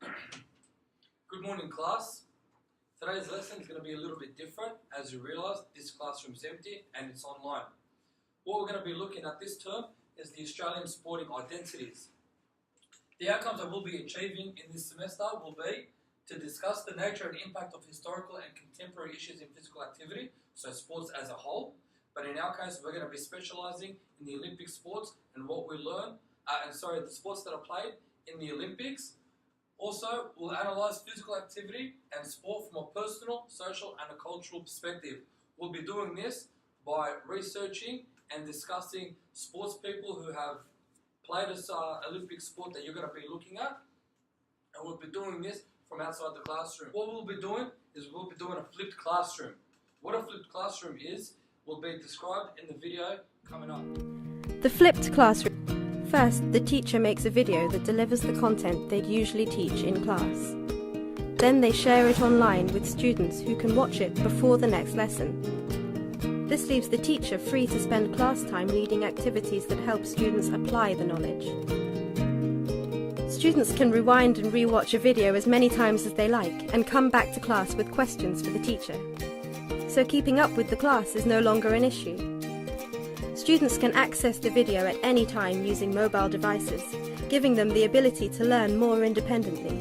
Good morning, class. Today's lesson is going to be a little bit different. As you realise, this classroom is empty and it's online. What we're going to be looking at this term is the Australian sporting identities. The outcomes I will be achieving in this semester will be to discuss the nature and impact of historical and contemporary issues in physical activity, so sports as a whole. But in our case, we're going to be specialising in the Olympic sports and what we learn, the sports that are played in the Olympics. Also, we'll analyse physical activity and sport from a personal, social and a cultural perspective. We'll be doing this by researching and discussing sports people who have played this Olympic sport that you're going to be looking at. And we'll be doing this from outside the classroom. What we'll be doing is we'll be doing a flipped classroom. What a flipped classroom is will be described in the video coming up. The flipped classroom. First, the teacher makes a video that delivers the content they'd usually teach in class. Then they share it online with students who can watch it before the next lesson. This leaves the teacher free to spend class time leading activities that help students apply the knowledge. Students can rewind and re-watch a video as many times as they like and come back to class with questions for the teacher. So keeping up with the class is no longer an issue. Students can access the video at any time using mobile devices, giving them the ability to learn more independently.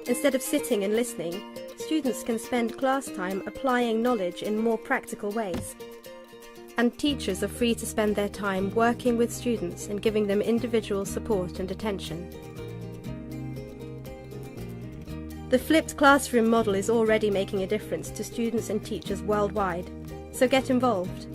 Instead of sitting and listening, students can spend class time applying knowledge in more practical ways. And teachers are free to spend their time working with students and giving them individual support and attention. The flipped classroom model is already making a difference to students and teachers worldwide, so get involved.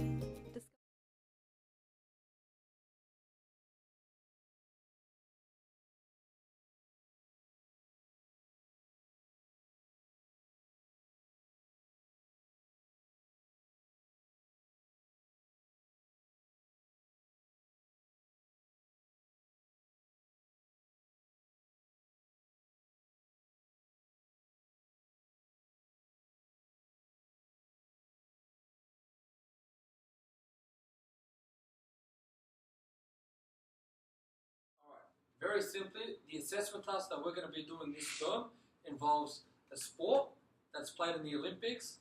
Very simply, the assessment task that we're going to be doing this term involves a sport that's played in the Olympics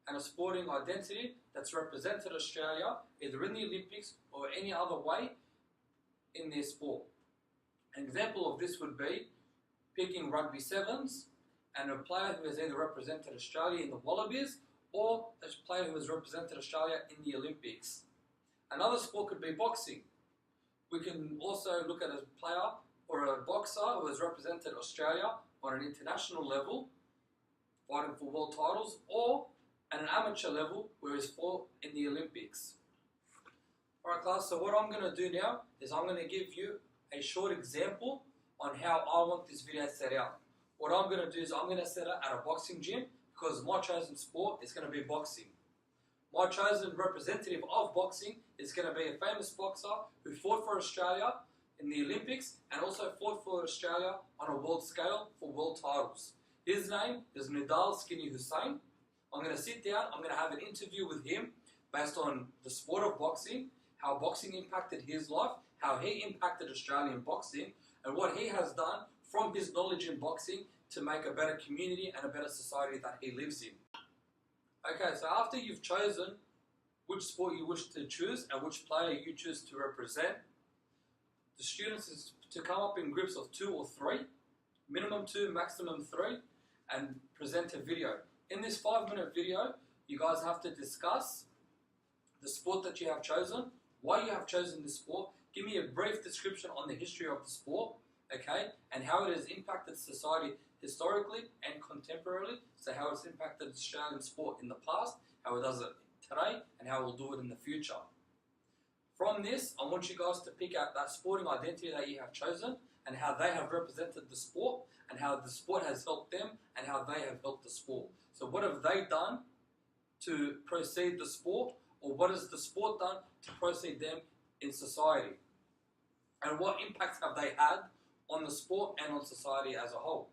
and a sporting identity that's represented Australia either in the Olympics or any other way in their sport. An example of this would be picking rugby sevens and a player who has either represented Australia in the Wallabies or a player who has represented Australia in the Olympics. Another sport could be boxing. We can also look at a player or a boxer who has represented Australia on an international level, fighting for world titles, or at an amateur level where he's fought in the Olympics. Alright class, so what I'm going to do now is I'm going to give you a short example on how I want this video set out. What I'm going to do is I'm going to set it at a boxing gym because my chosen sport is going to be boxing. My chosen representative of boxing is going to be a famous boxer who fought for Australia in the Olympics and also fought for Australia on a world scale for world titles. His name is Nadal Skinny Hussain. I'm going to sit down, I'm going to have an interview with him based on the sport of boxing, how boxing impacted his life, how he impacted Australian boxing, and what he has done from his knowledge in boxing to make a better community and a better society that he lives in. Okay, so after you've chosen which sport you wish to choose and which player you choose to represent, the students is to come up in groups of 2 or 3, minimum 2, maximum 3, and present a video. In this 5-minute video, you guys have to discuss the sport that you have chosen, why you have chosen this sport, give me a brief description on the history of the sport, okay, and how it has impacted society historically and contemporarily, so how it's impacted Australian sport in the past, how it does it today, and how we'll do it in the future. From this, I want you guys to pick out that sporting identity that you have chosen and how they have represented the sport and how the sport has helped them and how they have helped the sport. So what have they done to proceed the sport, or what has the sport done to proceed them in society? And what impacts have they had on the sport and on society as a whole?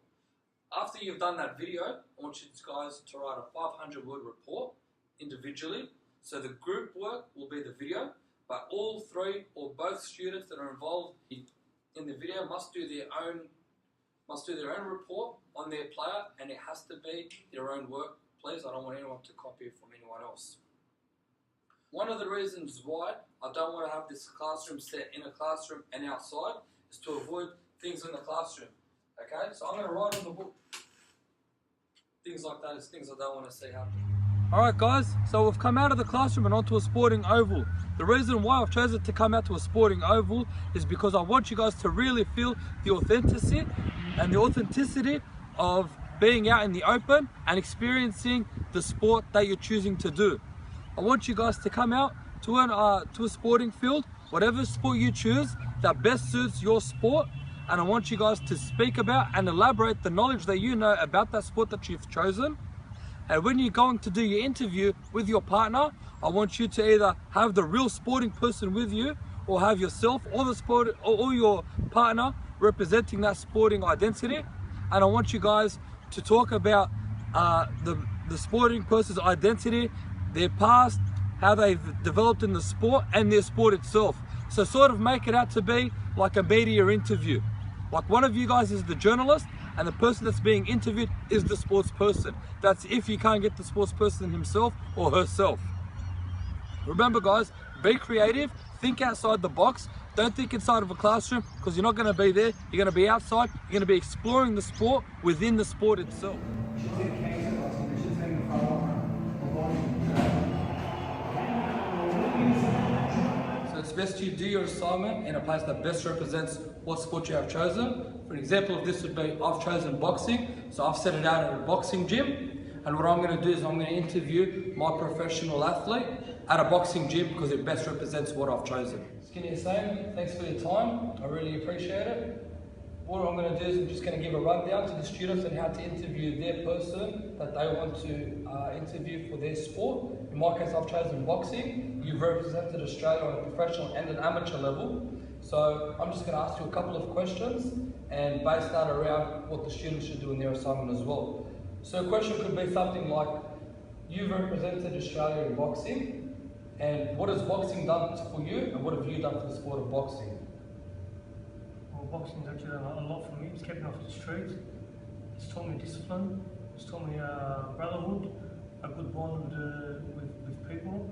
After you've done that video, I want you guys to write a 500-word report individually. So the group work will be the video, but all 3 or both students that are involved in the video must do their own must do their own report on their player, and it has to be their own work, please. I don't want anyone to copy from anyone else. One of the reasons why I don't want to have this classroom set in a classroom and outside is to avoid things in the classroom. Okay, so I'm going to write on the book things like that is things I don't want to see happen. Alright guys, so we've come out of the classroom and onto a sporting oval. The reason why I've chosen to come out to a sporting oval is because I want you guys to really feel the authenticity of being out in the open and experiencing the sport that you're choosing to do. I want you guys to come out to a sporting field, whatever sport you choose that best suits your sport, and I want you guys to speak about and elaborate the knowledge that you know about that sport that you've chosen. And when you're going to do your interview with your partner, I want you to either have the real sporting person with you, or have yourself or the sport or your partner representing that sporting identity. And I want you guys to talk about the sporting person's identity, their past, how they've developed in the sport, and their sport itself. So sort of make it out to be like a media interview. Like one of you guys is the journalist, and the person that's being interviewed is the sports person. That's if you can't get the sports person himself or herself. Remember guys, be creative, think outside the box. Don't think inside of a classroom, because you're not going to be there. You're going to be outside. You're going to be exploring the sport within the sport itself. So it's best you do your assignment in a place that best represents what sport you have chosen. For an example of this would be, I've chosen boxing, so I've set it out at a boxing gym. And what I'm going to do is I'm going to interview my professional athlete at a boxing gym because it best represents what I've chosen. Skinny Hussein, thanks for your time. I really appreciate it. What I'm going to do is I'm just going to give a rundown to the students on how to interview their person that they want to interview for their sport. In my case, I've chosen boxing. You've represented Australia on a professional and an amateur level. So I'm just going to ask you a couple of questions and base that around what the students should do in their assignment as well. So a question could be something like, you've represented Australia in boxing, and what has boxing done for you, and what have you done for the sport of boxing? Well, boxing's actually done a lot for me. It's kept me off the streets. It's taught me discipline. It's taught me brotherhood, a good bond with people.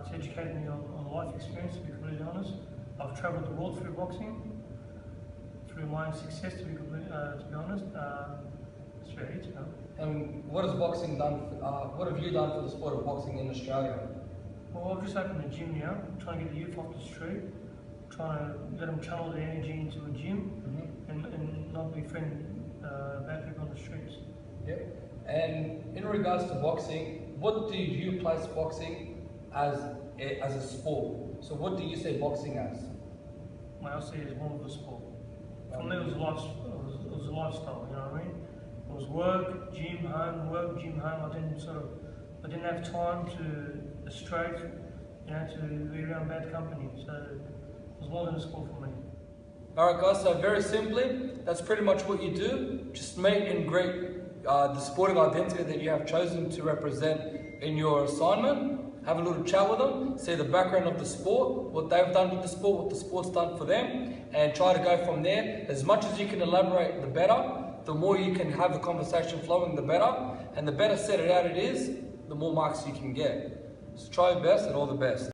It's educated me on life experience, to be completely honest. I've travelled the world through boxing, through my own success, to be honest. It's very easy, man. And what has boxing done? What have you done for the sport of boxing in Australia? Well, I've just opened a gym now, trying to get the youth off the street, trying to let them channel their energy into a gym, and not befriend bad people on the streets. Yep. And in regards to boxing, what do you place boxing as a sport? So what do you say boxing as? I see it as more of a sport. For me, it was a lifestyle, you know what I mean? It was work, gym, home, work, gym, home. I didn't have time to stray, to be around bad company. So it was more than a sport for me. Alright guys, so very simply, that's pretty much what you do. Just meet and greet the sporting identity that you have chosen to represent in your assignment. Have a little chat with them, see the background of the sport, what they've done with the sport, what the sport's done for them, and try to go from there. As much as you can elaborate, the better. The more you can have the conversation flowing, the better. And the better set it out it is, the more marks you can get. So try your best and all the best.